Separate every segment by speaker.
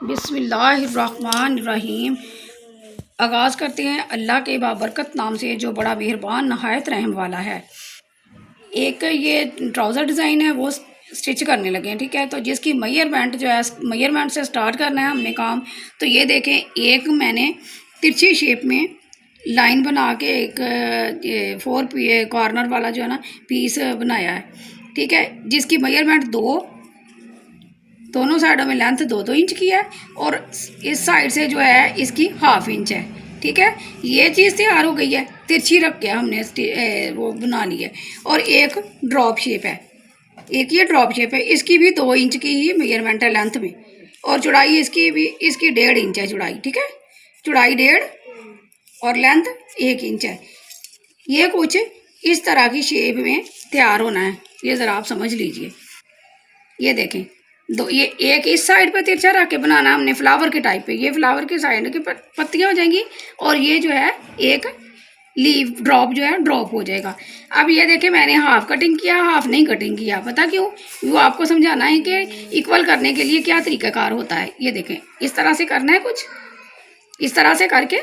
Speaker 1: बिस्मिल्लाहिर्रहमानिर्रहीम। आगाज़ करते हैं अल्लाह के बाबरकत नाम से जो बड़ा मेहरबान नहायत रहम वाला है। एक ये ट्राउज़र डिज़ाइन है वो स्टिच करने लगे हैं, ठीक है। तो जिसकी मेजरमेंट जो है, मेजरमेंट से स्टार्ट करना है हमने काम। तो ये देखें, एक मैंने तिरछी शेप में लाइन बना के एक फोर कॉर्नर वाला जो है ना पीस बनाया है, ठीक है। जिसकी मेजरमेंट दोनों साइडों में लेंथ 2-2 इंच की है और इस साइड से जो है इसकी 1/2 इंच है, ठीक है। ये चीज़ तैयार हो गई है, तिरछी रख के हमने वो बना ली है। और एक ड्रॉप शेप है, एक ये ड्रॉप शेप है, इसकी भी 2 इंच की ही मेजरमेंट है लेंथ में। और चौड़ाई इसकी 1.5 इंच है चौड़ाई, ठीक है। चौड़ाई 1.5 और लेंथ 1 इंच है। ये कुछ इस तरह की शेप में तैयार होना है, ये ज़रा आप समझ लीजिए। ये देखें, ये एक इस साइड पे तिरछा रख के बनाना हमने फ्लावर के टाइप पे। ये फ्लावर के साइड की पत्तियां हो जाएंगी और ये जो है एक लीफ ड्रॉप जो है ड्रॉप हो जाएगा। अब ये देखें, मैंने हाफ कटिंग किया, हाफ नहीं कटिंग किया। पता क्यों? वो आपको समझाना है कि इक्वल करने के लिए क्या तरीकाकार होता है। ये देखें, इस तरह से करना है, कुछ इस तरह से करके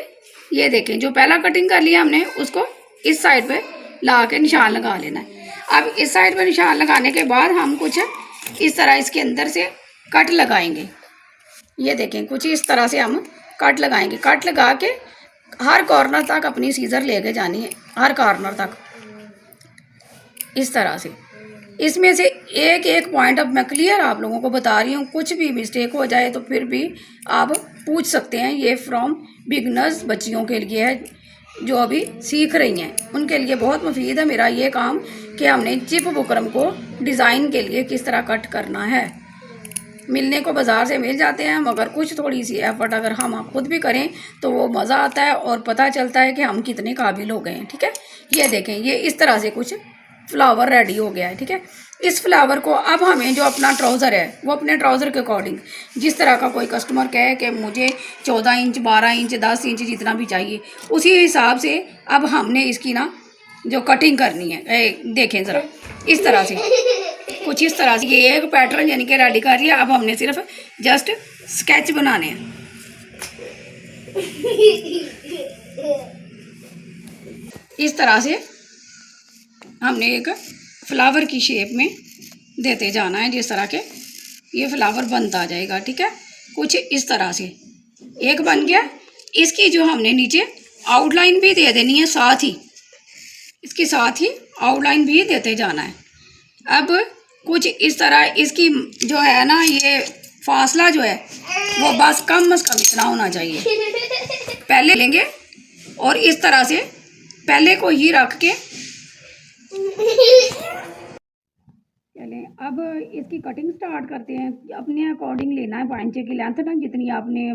Speaker 1: ये देखें, जो पहला कटिंग कर लिया हमने उसको इस साइड पे ला के निशान लगा लेना है। अब इस साइड पे निशान लगाने के बाद हम कुछ इस तरह इसके अंदर से कट लगाएंगे। ये देखें, कुछ इस तरह से हम कट लगाएंगे। कट लगा के हर कॉर्नर तक अपनी सीजर लेके जानी है, हर कॉर्नर तक इस तरह से। इसमें से एक एक पॉइंट अब मैं क्लियर आप लोगों को बता रही हूँ, कुछ भी मिस्टेक हो जाए तो फिर भी आप पूछ सकते हैं। ये फ्रॉम बिगनर्स, बच्चियों के लिए है जो अभी सीख रही हैं, उनके लिए बहुत मुफीद है मेरा ये काम कि हमने चिप बुकरम को डिज़ाइन के लिए किस तरह कट करना है। मिलने को बाज़ार से मिल जाते हैं, मगर कुछ थोड़ी सी एफर्ट अगर हम खुद भी करें तो वो मज़ा आता है और पता चलता है कि हम कितने काबिल हो गए हैं, ठीक है। ये देखें, ये इस तरह से कुछ फ्लावर रेडी हो गया है, ठीक है। इस फ्लावर को अब हमें जो अपना ट्राउज़र है वो अपने ट्राउज़र के अकॉर्डिंग, जिस तरह का कोई कस्टमर कहे कि मुझे 14 इंच 12 इंच 10 इंच जितना भी चाहिए, उसी हिसाब से अब हमने इसकी ना जो कटिंग करनी है। देखें ज़रा, इस तरह से कुछ इस तरह से ये एक पैटर्न यानी कि रेडी कर लिया। अब हमने सिर्फ जस्ट स्केच बनाने हैं। इस तरह से हमने एक फ्लावर की शेप में देते जाना है, जिस तरह के ये फ्लावर बनता जाएगा, ठीक है। कुछ इस तरह से एक बन गया। इसकी जो हमने नीचे आउटलाइन भी दे देनी है, साथ ही इसके साथ ही आउटलाइन भी देते जाना है। अब कुछ इस तरह इसकी जो है ना, ये फासला जो है वो बस कम से कम इतना होना चाहिए। पहले लेंगे और इस तरह से पहले को ही रख के चलें। अब इसकी कटिंग स्टार्ट करते हैं। अपने अकॉर्डिंग लेना है 5 इंच की लेंथ ना, जितनी आपने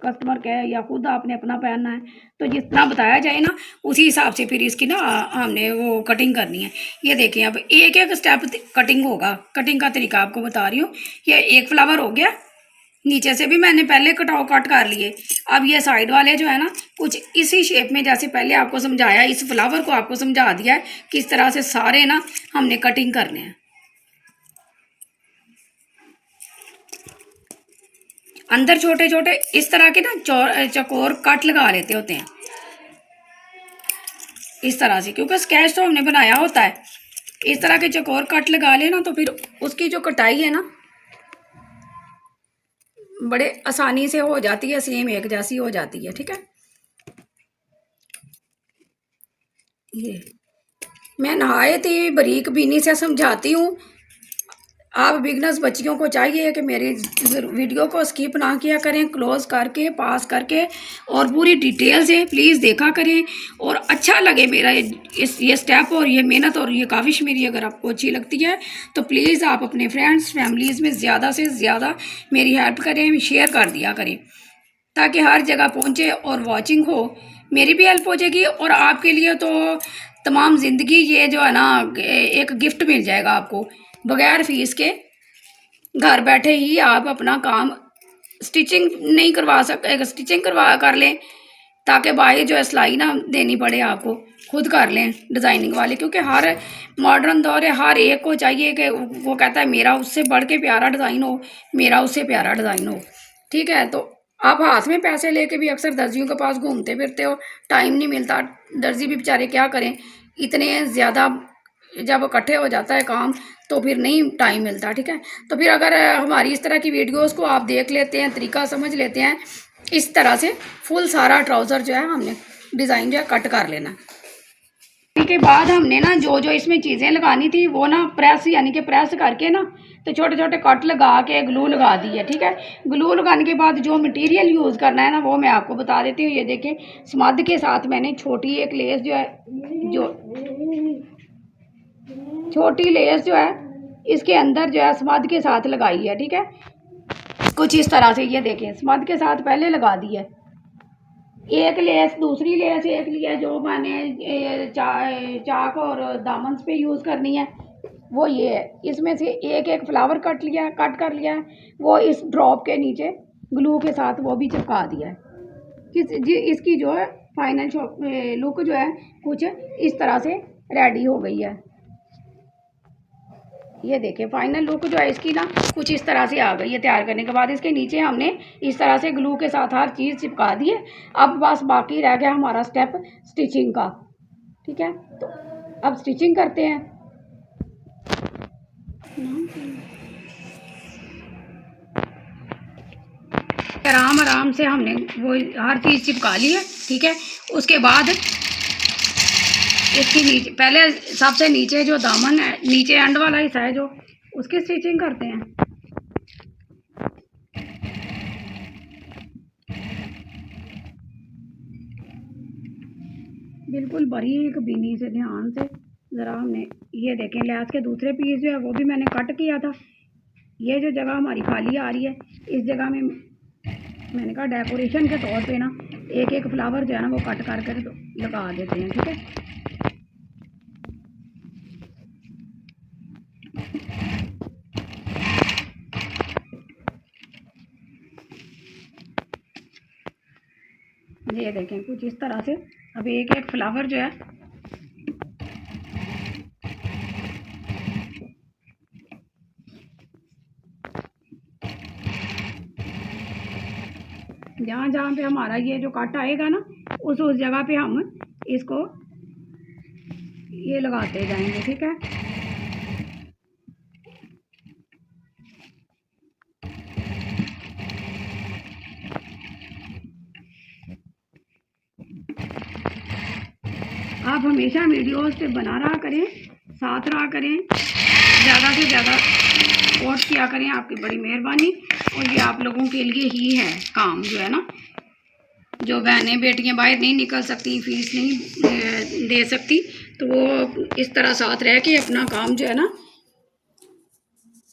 Speaker 1: कस्टमर कहे या खुद आपने अपना पहनना है तो जितना बताया जाए ना उसी हिसाब से फिर इसकी ना हमने वो कटिंग करनी है। ये देखें, अब एक एक स्टेप कटिंग होगा। कटिंग का तरीका आपको बता रही हूँ। ये एक फ्लावर हो गया, नीचे से भी मैंने पहले कट कर लिए। अब ये साइड वाले जो है ना कुछ इसी शेप में, जैसे पहले आपको समझाया, इस फ्लावर को आपको समझा दिया है किस तरह से सारे ना हमने कटिंग करने हैं। अंदर छोटे छोटे इस तरह के ना चकोर कट लगा लेते होते हैं इस तरह से, क्योंकि स्केच तो हमने बनाया होता है। इस तरह के चकोर कट लगा लेना तो फिर उसकी जो कटाई है ना बड़े आसानी से हो जाती है, सेम एक जैसी हो जाती है, ठीक है। ये मैं नहायत ही बारीक बीनी से समझाती हूँ। आप बिगनर्स बच्चियों को चाहिए कि मेरी वीडियो को स्किप ना किया करें, क्लोज करके पास करके और पूरी डिटेल से प्लीज़ देखा करें। और अच्छा लगे मेरा ये स्टेप और ये मेहनत और ये काविश मेरी अगर आपको अच्छी लगती है तो प्लीज़ आप अपने फ्रेंड्स फैमिलीज़ में ज़्यादा से ज़्यादा मेरी हेल्प करें, शेयर कर दिया करें ताकि हर जगह पहुँचे और वॉचिंग हो। मेरी भी हेल्प हो जाएगी और आपके लिए तो तमाम ज़िंदगी ये जो है ना एक गिफ्ट मिल जाएगा आपको, बगैर फीस के। घर बैठे ही आप अपना काम स्टिचिंग नहीं करवा सकते, स्टिचिंग कर लें ताकि बाहर जो है सिलाई ना देनी पड़े, आपको खुद कर लें डिज़ाइनिंग वाले। क्योंकि हर मॉडर्न दौर है, हर एक को चाहिए कि वो कहता है मेरा उससे बढ़ के प्यारा डिज़ाइन हो, मेरा उससे प्यारा डिज़ाइन हो। ठीक है। तो आप हाथ में पैसे लेके भी अक्सर दर्जियों के पास घूमते फिरते हो, टाइम नहीं मिलता। दर्जी भी बेचारे क्या करें, इतने ज़्यादा जब इकट्ठे हो जाता है काम तो फिर नहीं टाइम मिलता। ठीक है, तो फिर अगर हमारी इस तरह की वीडियोस को आप देख लेते हैं, तरीका समझ लेते हैं, इस तरह से फुल सारा ट्राउज़र जो है हमने डिज़ाइन जो है कट कर लेना। के बाद हमने ना जो जो इसमें चीज़ें लगानी थी वो ना प्रेस यानी कि प्रेस करके ना तो छोटे छोटे कट लगा के ग्लू लगा दी है। ठीक है, ग्लू लगाने के बाद जो मटेरियल यूज़ करना है ना वो मैं आपको बता देती हूँ। ये देखें, स्मद के साथ मैंने छोटी एक लेस जो है, जो छोटी लेस जो है इसके अंदर जो है स्मद के साथ लगाई है। ठीक है, कुछ इस तरह से ये देखें, स्मद के साथ पहले लगा दी है। एक लेस, दूसरी लेस एक लिया जो मैंने चाक और दामन पे यूज़ करनी है वो ये है। इसमें से एक एक फ्लावर कट कर लिया है, वो इस ड्रॉप के नीचे ग्लू के साथ वो भी चिपका दिया है। इसकी जो है फाइनल लुक जो है कुछ इस तरह से रेडी हो गई है। ये देखिए फाइनल लुक जो है इसकी ना कुछ इस तरह से आ गई है। तैयार करने के बाद इसके नीचे हमने इस तरह से ग्लू के साथ हर चीज़ चिपका दी है। अब बस बाकी रह गया हमारा स्टेप स्टिचिंग का। ठीक है, तो अब स्टिचिंग करते हैं। आराम आराम से हमने वो हर चीज़ चिपका ली है। ठीक है, उसके बाद इसकी नीचे पहले सबसे नीचे जो दामन है, नीचे एंड वाला हिस्सा है जो, उसकी स्टिचिंग करते हैं। बिल्कुल बारीक बीनी से ध्यान से ज़रा हमने ये देखें, लैस के दूसरे पीस जो है वो भी मैंने कट किया था। ये जो जगह हमारी खाली आ रही है इस जगह में मैंने कहा डेकोरेशन के तौर पे ना एक एक फ्लावर जो है ना वो कट करके लगा देते हैं। ठीक है, ये देखें कुछ इस तरह से। अब एक एक फ्लावर जो है जहाँ जहाँ पे हमारा ये जो कट आएगा ना उस जगह पे हम इसको ये लगाते जाएंगे। ठीक है, आप हमेशा वीडियोस पे बना रहा करें, साथ रहा करें, ज़्यादा से ज़्यादा सपोर्ट किया करें, आपकी बड़ी मेहरबानी। और ये आप लोगों के लिए ही है काम जो है ना, जो बहनें बेटियां बाहर नहीं निकल सकती, फीस नहीं दे सकती, तो वो इस तरह साथ रह के अपना काम जो है ना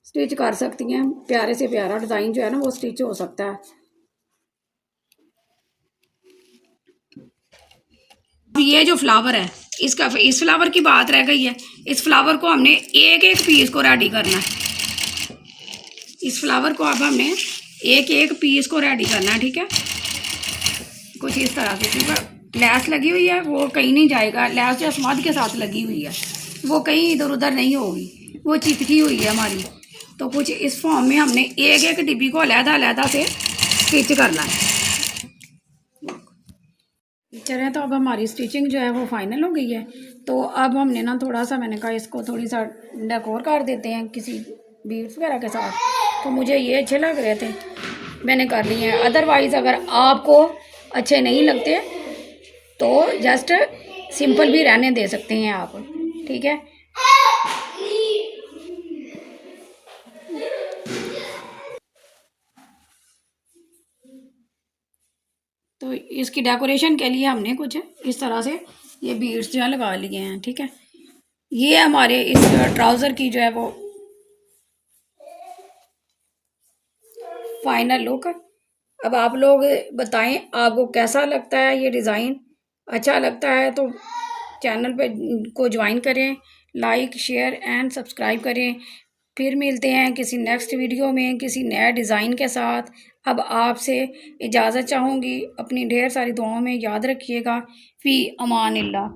Speaker 1: स्टिच कर सकती हैं। प्यारे से प्यारा डिज़ाइन जो है ना वो स्टिच हो सकता है। अब ये जो फ्लावर है इसका, इस फ्लावर की बात रह गई है। इस फ्लावर को हमने एक एक पीस को रेडी करना है। इस फ्लावर को अब हमने एक एक पीस को रेडी करना है। ठीक है, कुछ इस तरह से, क्योंकि लैस लगी हुई है वो कहीं नहीं जाएगा। लैस जो स्मद के साथ लगी हुई है वो कहीं इधर उधर नहीं होगी, वो चिपकी हुई है हमारी। तो कुछ इस फॉर्म में हमने एक एक डिब्बी को अलहदा से स्टिच करना है। चलें, तो अब हमारी स्टिचिंग जो है वो फाइनल हो गई है। तो अब हमने ना थोड़ा सा, मैंने कहा इसको थोड़ी सा डेकोर कर देते हैं किसी बीड्स वगैरह के साथ। तो मुझे ये अच्छे लग रहे थे, मैंने कर लिए हैं। अदरवाइज़ अगर आपको अच्छे नहीं लगते तो जस्ट सिंपल भी रहने दे सकते हैं आप। ठीक है, तो इसकी डेकोरेशन के लिए हमने कुछ इस तरह से ये बीड्स जो है लगा लिए हैं। ठीक है, ये हमारे इस ट्राउज़र की जो है वो फाइनल लुक। अब आप लोग बताएं आपको कैसा लगता है ये डिज़ाइन। अच्छा लगता है तो चैनल पे को ज्वाइन करें, लाइक शेयर एंड सब्सक्राइब करें। फिर मिलते हैं किसी नेक्स्ट वीडियो में किसी नए डिज़ाइन के साथ। अब आपसे इजाज़त चाहूँगी, अपनी ढेर सारी दुआओं में याद रखिएगा। फ़ी अमान अल्लाह।